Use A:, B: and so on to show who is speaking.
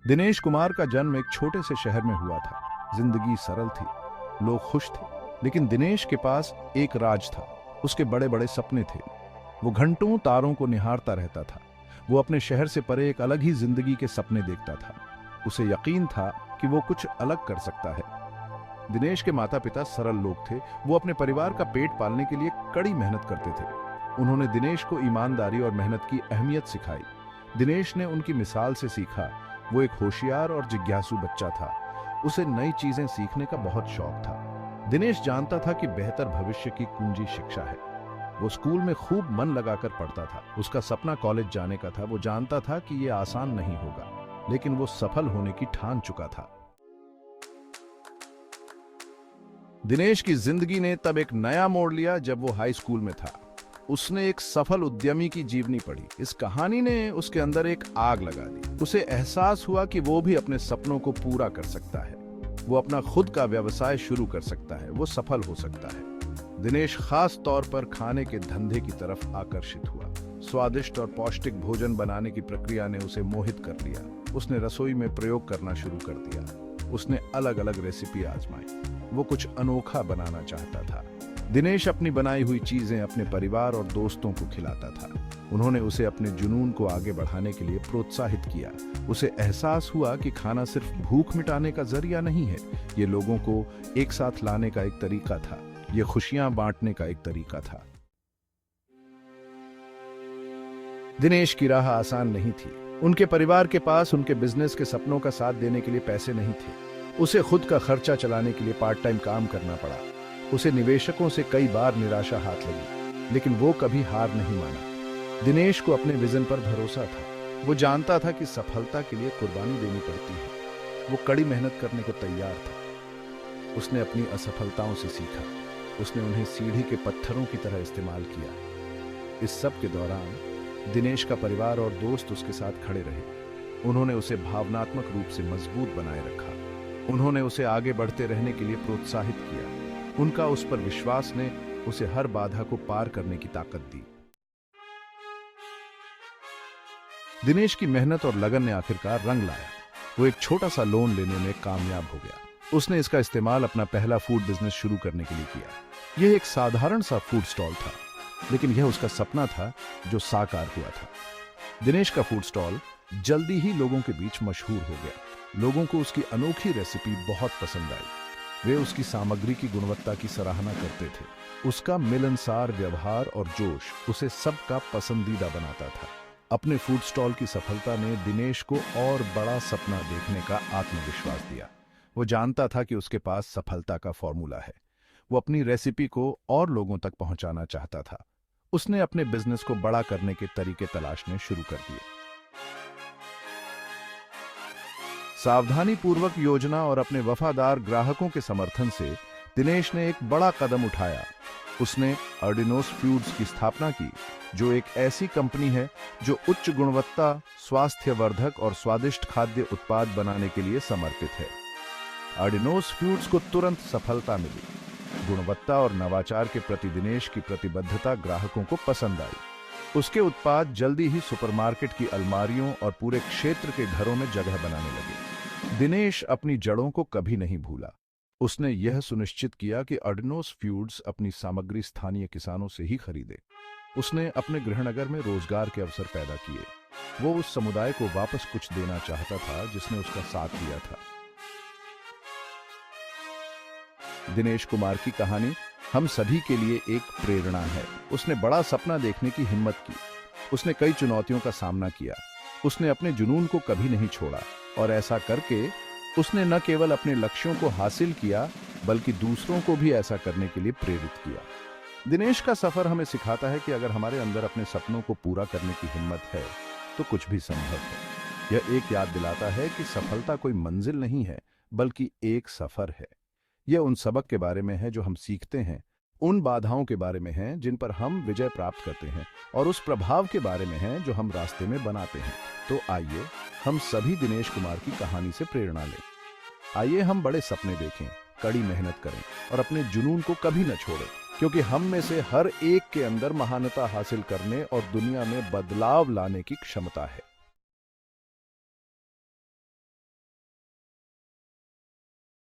A: दिनेश कुमार का जन्म एक छोटे से शहर में हुआ था। जिंदगी सरल थी, लोग खुश थे, लेकिन दिनेश के पास एक राज था। उसके बड़े बड़े सपने थे। वो घंटों तारों को निहारता रहता था। वो अपने शहर से परे एक अलग ही जिंदगी के सपने देखता था। उसे यकीन था कि वो कुछ अलग कर सकता है। दिनेश के माता पिता सरल लोग थे। वो अपने परिवार का पेट पालने के लिए कड़ी मेहनत करते थे। उन्होंने दिनेश को ईमानदारी और मेहनत की अहमियत सिखाई। दिनेश ने उनकी मिसाल से सीखा। वो एक होशियार और जिज्ञासु बच्चा था। उसे नई चीजें सीखने का बहुत शौक था। दिनेश जानता था कि बेहतर भविष्य की कुंजी शिक्षा है। वो स्कूल में खूब मन लगाकर पढ़ता था। उसका सपना कॉलेज जाने का था। वो जानता था कि यह आसान नहीं होगा, लेकिन वो सफल होने की ठान चुका था। दिनेश की जिंदगी ने तब एक नया मोड़ लिया जब वो हाई स्कूल में था। उसने एक सफल उद्यमी की जीवनी पढ़ी। इस कहानी ने उसके अंदर एक आग लगा दी। उसे एहसास हुआ कि वो भी अपने सपनों को पूरा कर सकता है। वो अपना खुद का व्यवसाय शुरू कर सकता है। वो सफल हो सकता है। दिनेश खास तौर पर खाने के धंधे की तरफ आकर्षित हुआ। स्वादिष्ट और पौष्टिक भोजन बनाने की प्रक्रिया ने उसे मोहित कर लिया। उसने रसोई में प्रयोग करना शुरू कर दिया। उसने अलग अलग रेसिपी आजमाई। वो कुछ अनोखा बनाना चाहता था। दिनेश अपनी बनाई हुई चीजें अपने परिवार और दोस्तों को खिलाता था। उन्होंने उसे अपने जुनून को आगे बढ़ाने के लिए प्रोत्साहित किया। उसे एहसास हुआ कि खाना सिर्फ भूख मिटाने का जरिया नहीं है, ये लोगों को एक साथ लाने का एक तरीका था। ये खुशियां बांटने का एक तरीका था। दिनेश की राह आसान नहीं थी। उनके परिवार के पास उनके बिजनेस के सपनों का साथ देने के लिए पैसे नहीं थे। उसे खुद का खर्चा चलाने के लिए पार्ट टाइम काम करना पड़ा। उसे निवेशकों से कई बार निराशा हाथ लगी, लेकिन वो कभी हार नहीं माना। दिनेश को अपने विजन पर भरोसा था। वो जानता था कि सफलता के लिए कुर्बानी देनी पड़ती है। वो कड़ी मेहनत करने को तैयार था। उसने अपनी असफलताओं से सीखा। उसने उन्हें सीढ़ी के पत्थरों की तरह इस्तेमाल किया। इस सब के दौरान दिनेश का परिवार और दोस्त उसके साथ खड़े रहे। उन्होंने उसे भावनात्मक रूप से मजबूत बनाए रखा। उन्होंने उसे आगे बढ़ते रहने के लिए प्रोत्साहित किया। उनका उस पर विश्वास ने उसे हर बाधा को पार करने की ताकत दी। दिनेश की मेहनत और लगन ने आखिरकार रंग लाया। वो एक छोटा सा लोन लेने में कामयाब हो गया। उसने इसका इस्तेमाल अपना पहला फूड बिजनेस शुरू करने के लिए किया। यह एक साधारण सा फूड स्टॉल था, लेकिन यह उसका सपना था जो साकार हुआ था। दिनेश का फूड स्टॉल जल्दी ही लोगों के बीच मशहूर हो गया। लोगों को उसकी अनोखी रेसिपी बहुत पसंद आई। वे उसकी सामग्री की गुणवत्ता की सराहना करते थे। उसका मिलनसार व्यवहार और जोश उसे सबका पसंदीदा बनाता था। अपने फूड स्टॉल की सफलता ने दिनेश को और बड़ा सपना देखने का आत्मविश्वास दिया। वो जानता था कि उसके पास सफलता का फॉर्मूला है। वो अपनी रेसिपी को और लोगों तक पहुंचाना चाहता था। उसने अपने बिजनेस को बड़ा करने के तरीके तलाशने शुरू कर दिए। सावधानीपूर्वक योजना और अपने वफादार ग्राहकों के समर्थन से दिनेश ने एक बड़ा कदम उठाया। उसने आर्डिनोस फूड्स की स्थापना की, जो एक ऐसी कंपनी है जो उच्च गुणवत्ता, स्वास्थ्यवर्धक और स्वादिष्ट खाद्य उत्पाद बनाने के लिए समर्पित है। आर्डिनोस फूड्स को तुरंत सफलता मिली। गुणवत्ता और नवाचार के प्रति दिनेश की प्रतिबद्धता ग्राहकों को पसंद आई। उसके उत्पाद जल्दी ही सुपरमार्केट की अलमारियों और पूरे क्षेत्र के घरों में जगह बनाने लगे। दिनेश अपनी जड़ों को कभी नहीं भूला। उसने यह सुनिश्चित किया कि आर्डिनोस फूड्स अपनी सामग्री स्थानीय किसानों से ही खरीदे। उसने अपने गृहनगर में रोजगार के अवसर पैदा किए। वो उस समुदाय को वापस कुछ देना चाहता था जिसने उसका साथ दिया था। दिनेश कुमार की कहानी हम सभी के लिए एक प्रेरणा है। उसने बड़ा सपना देखने की हिम्मत की। उसने कई चुनौतियों का सामना किया। उसने अपने जुनून को कभी नहीं छोड़ा, और ऐसा करके उसने न केवल अपने लक्ष्यों को हासिल किया, बल्कि दूसरों को भी ऐसा करने के लिए प्रेरित किया। दिनेश का सफर हमें सिखाता है कि अगर हमारे अंदर अपने सपनों को पूरा करने की हिम्मत है, तो कुछ भी संभव है। यह एक याद दिलाता है कि सफलता कोई मंजिल नहीं है, बल्कि एक सफर है। यह उन सबक के बारे में है जो हम सीखते हैं, उन बाधाओं के बारे में है जिन पर हम विजय प्राप्त करते हैं, और उस प्रभाव के बारे में है जो हम रास्ते में बनाते हैं। तो आइए हम सभी दिनेश कुमार की कहानी से प्रेरणा लें। आइए हम बड़े सपने देखें, कड़ी मेहनत करें और अपने जुनून को कभी न छोड़ें, क्योंकि हम में से हर एक के अंदर महानता हासिल करने और दुनिया में बदलाव लाने की क्षमता है।